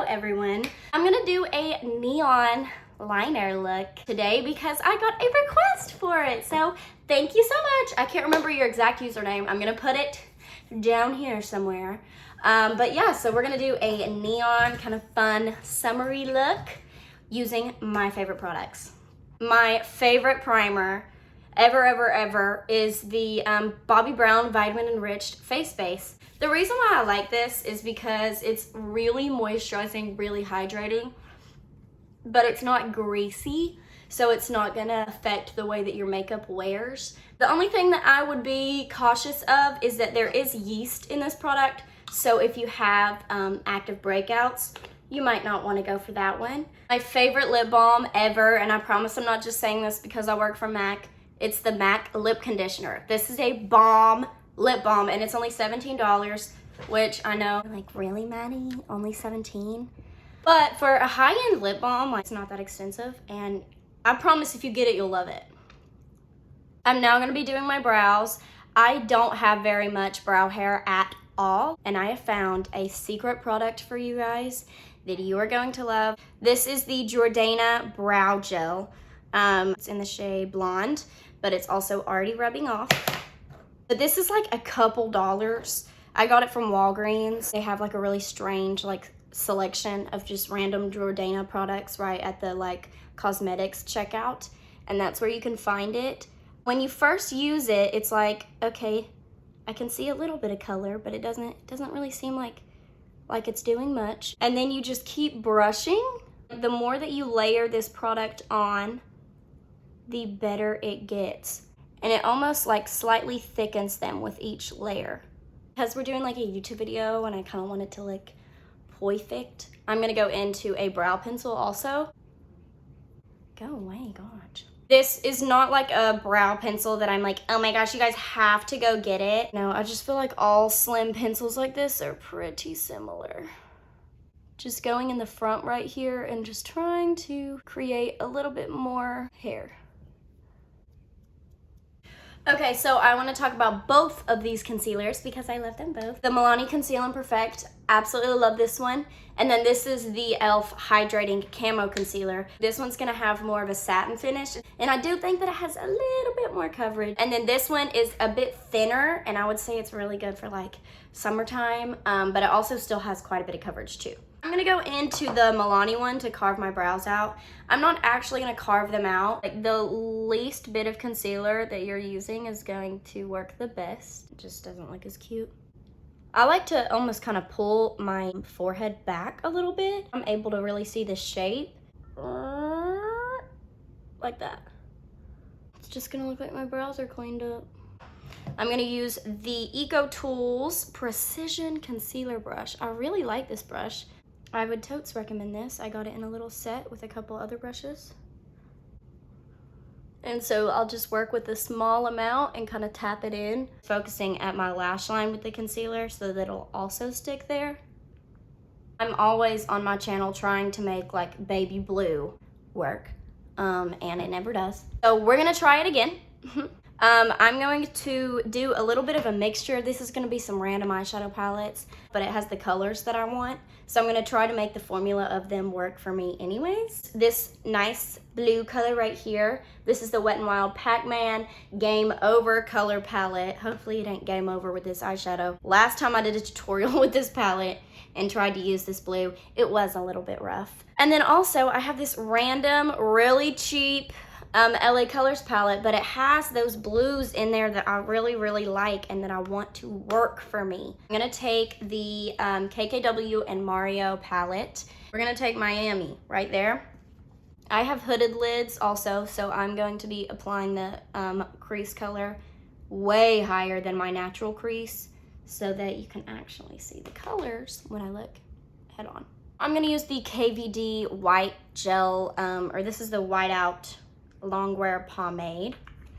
everyone. I'm gonna do a neon liner look today because I got a request for it. So thank you so much. I can't remember your exact username. I'm gonna put it down here somewhere. But yeah, so we're gonna do a neon kind of fun summery look using my favorite products. My favorite primer ever is the Bobbi Brown Vitamin Enriched Face Base. The reason why I like this is because it's really moisturizing, really hydrating, but it's not greasy, so it's not gonna affect the way that your makeup wears. The only thing that I would be cautious of is that there is yeast in this product, so if you have active breakouts, you might not want to go for that one. My favorite lip balm ever, and I promise I'm not just saying this because I work for MAC, it's the MAC lip conditioner. This is a bomb lip balm and it's only $17, which I know, like, really, Maddie? Only 17? But for a high-end lip balm, like, it's not that expensive, and I promise if you get it, you'll love it. I'm now gonna be doing my brows. I don't have very much brow hair at all, and I have found a secret product for you guys that you are going to love. This is the Jordana Brow Gel. It's in the shade Blonde, but it's also already rubbing off. But this is like a couple dollars. I got it from Walgreens. They have like a really strange like selection of just random Jordana products right at the like cosmetics checkout, and that's where you can find it. When you first use it, it's like, okay, I can see a little bit of color, but it doesn't really seem like it's doing much. And then you just keep brushing. The more that you layer this product on, the better it gets. And it almost like slightly thickens them with each layer. Because we're doing like a YouTube video and I kind of want it to look perfect, I'm gonna go into a brow pencil also. Go away, gosh. This is not like a brow pencil that I'm like, oh my gosh, you guys have to go get it. No, I just feel like all slim pencils like this are pretty similar. Just going in the front right here and just trying to create a little bit more hair. Okay, so I want to talk about both of these concealers because I love them both. The Milani Conceal and Perfect, absolutely love this one. And then this is the e.l.f. Hydrating Camo Concealer. This one's gonna have more of a satin finish, and I do think that it has a little bit more coverage. And then this one is a bit thinner, and I would say it's really good for like summertime, but it also still has quite a bit of coverage too. I'm gonna go into the Milani one to carve my brows out. I'm not actually gonna carve them out. Like, the least bit of concealer that you're using is going to work the best. It just doesn't look as cute. I like to almost kind of pull my forehead back a little bit. I'm able to really see the shape. Like that. It's just gonna look like my brows are cleaned up. I'm gonna use the Eco Tools Precision Concealer Brush. I really like this brush. I would totes recommend this. I got it in a little set with a couple other brushes. And so I'll just work with a small amount and kind of tap it in, focusing at my lash line with the concealer so that it'll also stick there. I'm always on my channel trying to make like baby blue work, and it never does. So we're gonna try it again. I'm going to do a little bit of a mixture. This is gonna be some random eyeshadow palettes, but it has the colors that I want. So I'm gonna try to make the formula of them work for me anyways. This nice blue color right here, this is the Wet n Wild Pac-Man Game Over color palette. Hopefully it ain't game over with this eyeshadow. Last time I did a tutorial with this palette and tried to use this blue, it was a little bit rough. And then also I have this random, really cheap LA Colors palette, but it has those blues in there that I really like and that I want to work for me. I'm gonna take the KKW and Mario palette. We're gonna take Miami right there. I have hooded lids also, so I'm going to be applying the crease color way higher than my natural crease so that you can actually see the colors when I look head on. I'm gonna use the KVD White Gel, or this is the Whiteout Longwear Pomade.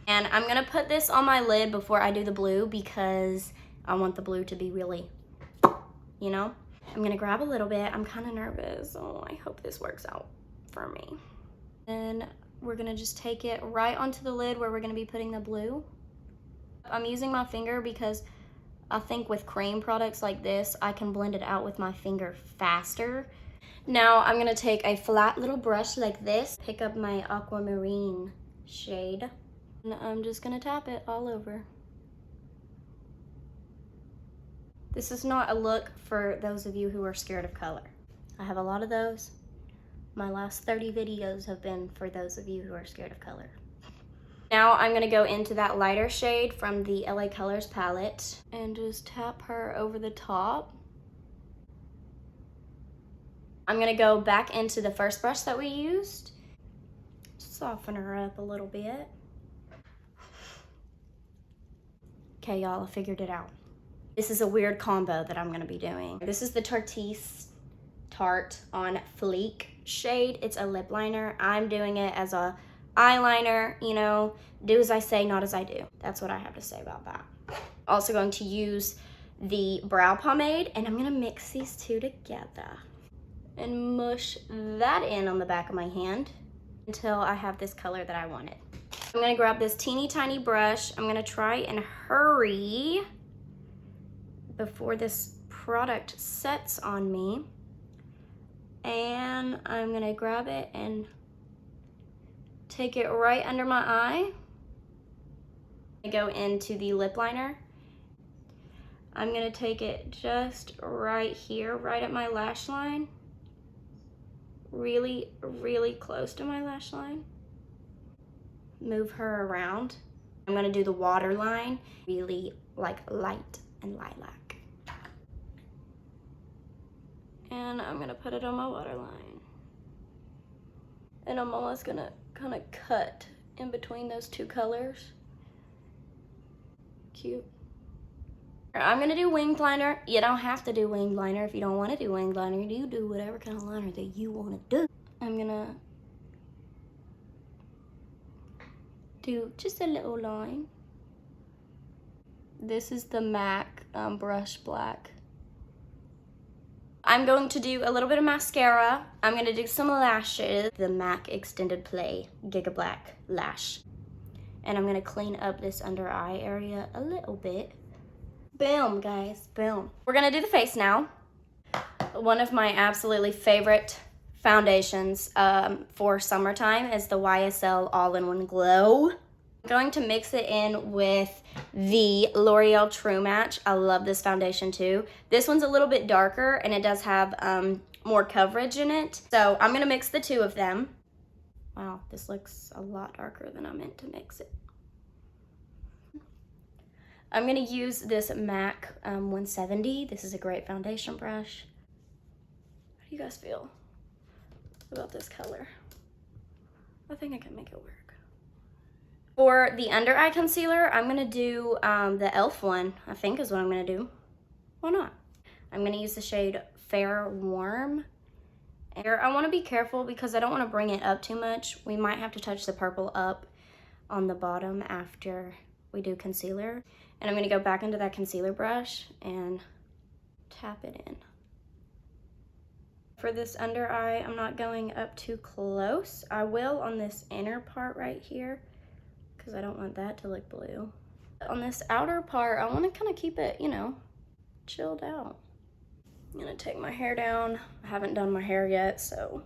And I'm gonna put this on my lid before I do the blue because I want the blue to be really, you know? I'm gonna grab a little bit. I'm kind of nervous. Oh, I hope this works out for me. And we're gonna just take it right onto the lid where we're gonna be putting the blue. I'm using my finger because I think with cream products like this, I can blend it out with my finger faster Now I'm gonna take a flat little brush like this, pick up my aquamarine shade, and I'm just gonna tap it all over. This is not a look for those of you who are scared of color. I have a lot of those. My last 30 videos have been for those of you who are scared of color. Now I'm gonna go into that lighter shade from the LA Colors palette and just tap her over the top. I'm gonna go back into the first brush that we used. Soften her up a little bit. Okay, y'all, I figured it out. This is a weird combo that I'm gonna be doing. This is the Tarte on Fleek shade. It's a lip liner. I'm doing it as a eyeliner, you know, do as I say, not as I do. That's what I have to say about that. Also going to use the brow pomade, and I'm gonna mix these two together and mush that in on the back of my hand until I have this color that I wanted. I'm gonna grab this teeny tiny brush. I'm gonna try and hurry before this product sets on me. And I'm gonna grab it and take it right under my eye. I go into the lip liner. I'm gonna take it just right here, right at my lash line. Really, really close to my lash line. Move her around. I'm gonna do the waterline, really like light and lilac. And I'm gonna put it on my waterline. And I'm almost gonna kind of cut in between those two colors. Cute. I'm gonna do winged liner. You don't have to do winged liner if you don't want to do winged liner. You do whatever kind of liner that you want to do. I'm gonna do just a little line. This is the MAC brush black. I'm going to do a little bit of mascara. I'm gonna do some lashes. The MAC Extended Play Giga Black Lash. And I'm gonna clean up this under eye area a little bit. Boom, guys, boom. We're gonna do the face now. One of my absolutely favorite foundations for summertime is the YSL All-in-One Glow. I'm going to mix it in with the L'Oreal True Match. I love this foundation too. This one's a little bit darker and it does have more coverage in it. So I'm gonna mix the two of them. Wow, this looks a lot darker than I meant to mix it. I'm gonna use this MAC 170. This is a great foundation brush. How do you guys feel about this color? I think I can make it work. For the under eye concealer, I'm gonna do the e.l.f. one, I think is what I'm gonna do. Why not? I'm gonna use the shade Fair Warm. I wanna be careful because I don't wanna bring it up too much. We might have to touch the purple up on the bottom after we do concealer. And I'm gonna go back into that concealer brush and tap it in. For this under eye, I'm not going up too close. I will on this inner part right here because I don't want that to look blue. On this outer part, I wanna kinda keep it, you know, chilled out. I'm gonna take my hair down. I haven't done my hair yet, so.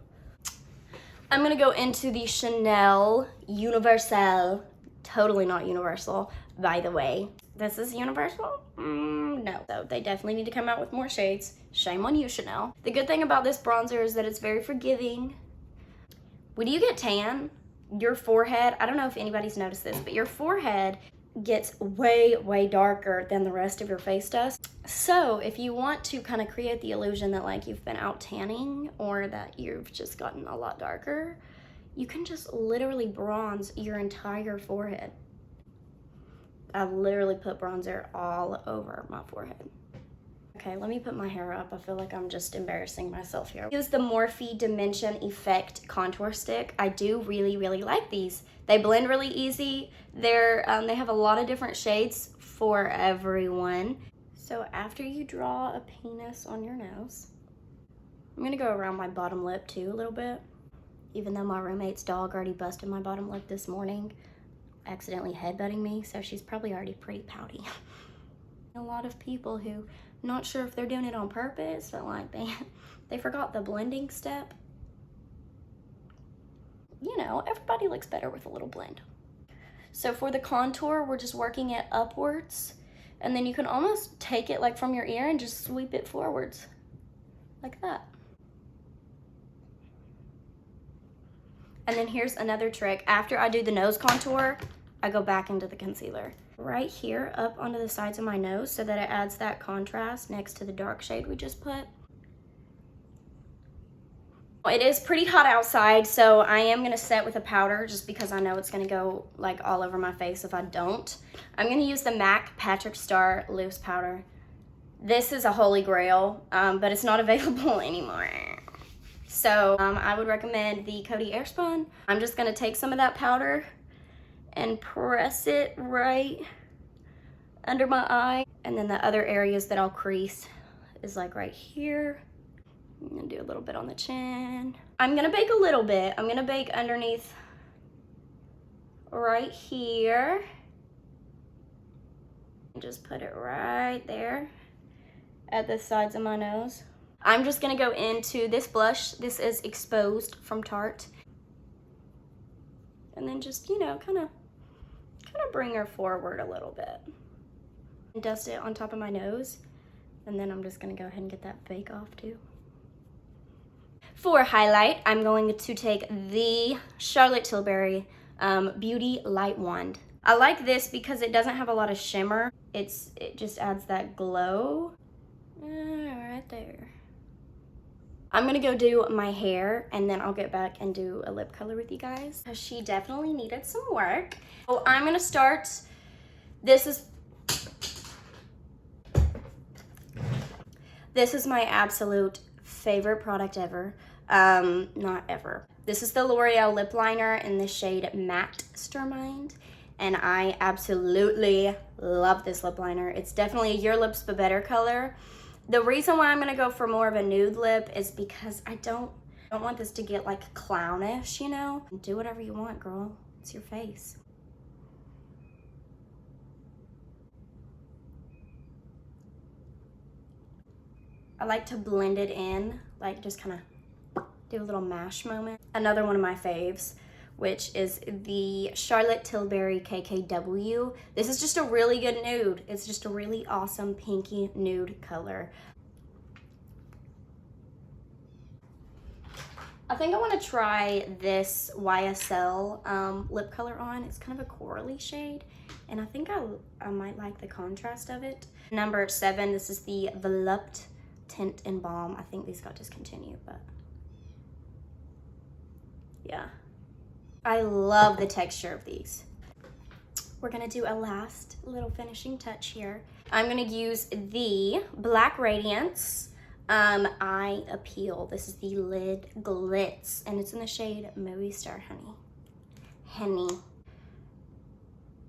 I'm gonna go into the Chanel Universal. Totally not universal, by the way. This is universal? No. So they definitely need to come out with more shades. Shame on you, Chanel. The good thing about this bronzer is that it's very forgiving. When you get tan, your forehead, I don't know if anybody's noticed this, but your forehead gets way, way darker than the rest of your face does. So if you want to kind of create the illusion that like you've been out tanning or that you've just gotten a lot darker, you can just literally bronze your entire forehead. I literally put bronzer all over my forehead. Okay, let me put my hair up. I feel like I'm just embarrassing myself here. Use the Morphe Dimension Effect Contour Stick. I do really, really like these. They blend really easy. They have a lot of different shades for everyone. So after you draw a penis on your nose, I'm gonna go around my bottom lip too a little bit. Even though my roommate's dog already busted my bottom lip this morning, accidentally headbutting me, so she's probably already pretty pouty. A lot of people who Not sure if they're doing it on purpose, but like they forgot the blending step. You know, everybody looks better with a little blend. So for the contour, we're just working it upwards, and then you can almost take it like from your ear and just sweep it forwards, like that. And then here's another trick. After I do the nose contour, I go back into the concealer. Right here, up onto the sides of my nose, so that it adds that contrast next to the dark shade we just put. It is pretty hot outside, so I am gonna set with a powder just because I know it's gonna go like all over my face if I don't. I'm gonna use the MAC Patrick Starr loose powder. This is a holy grail, but it's not available anymore. So I would recommend the Coty Airspun. I'm just gonna take some of that powder and press it right under my eye. And then the other areas that I'll crease is like right here. I'm gonna do a little bit on the chin. I'm gonna bake a little bit. I'm gonna bake underneath right here. And just put it right there at the sides of my nose. I'm just gonna go into this blush. This is Exposed from Tarte. And then just, you know, kind of bring her forward a little bit. And dust it on top of my nose. And then I'm just gonna go ahead and get that fake off too. For highlight, I'm going to take the Charlotte Tilbury Beauty Light Wand. I like this because it doesn't have a lot of shimmer. It just adds that glow right there. I'm gonna go do my hair, and then I'll get back and do a lip color with you guys. She definitely needed some work. So I'm gonna start, this is my absolute favorite product ever. Not ever. This is the L'Oreal lip liner in the shade Matte-stermind, and I absolutely love this lip liner. It's definitely a Your Lips But Better color. The reason why I'm gonna go for more of a nude lip is because I don't want this to get like clownish, you know? Do whatever you want, girl. It's your face. I like to blend it in, like just kind of do a little mash moment. Another one of my faves, which is the Charlotte Tilbury KKW. This is just a really good nude. It's just a really awesome pinky nude color. I think I want to try this YSL lip color on. It's kind of a corally shade, and I think I might like the contrast of it. Number 7, this is the Volupte Tint and Balm. I think these got discontinued, but yeah. I love the texture of these. We're gonna do a last little finishing touch here. I'm gonna use the Black Radiance Eye Appeal. This is the Lid Glitz, and it's in the shade Movie Star Honey.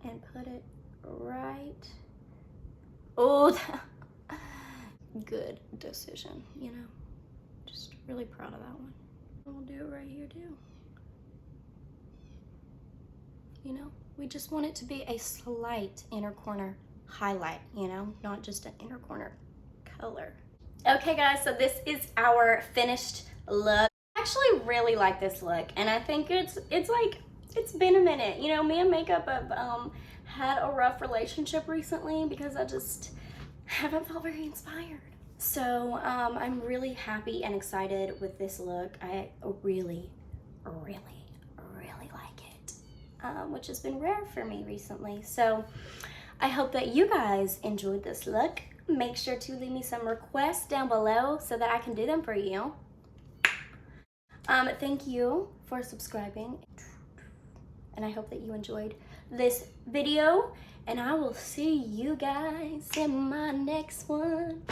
And put it right. Oh, good decision, you know. Just really proud of that one. We'll do it right here too. You know, we just want it to be a slight inner corner highlight, you know, not just an inner corner color. Okay guys, so this is our finished look. I actually really like this look, and I think it's been a minute. You know, me and makeup have had a rough relationship recently because I just haven't felt very inspired. So I'm really happy and excited with this look. I really like it, which has been rare for me recently. So I hope that you guys enjoyed this look. Make sure to leave me some requests down below so that I can do them for you. Thank you for subscribing, and I hope that you enjoyed this video, and I will see you guys in my next one.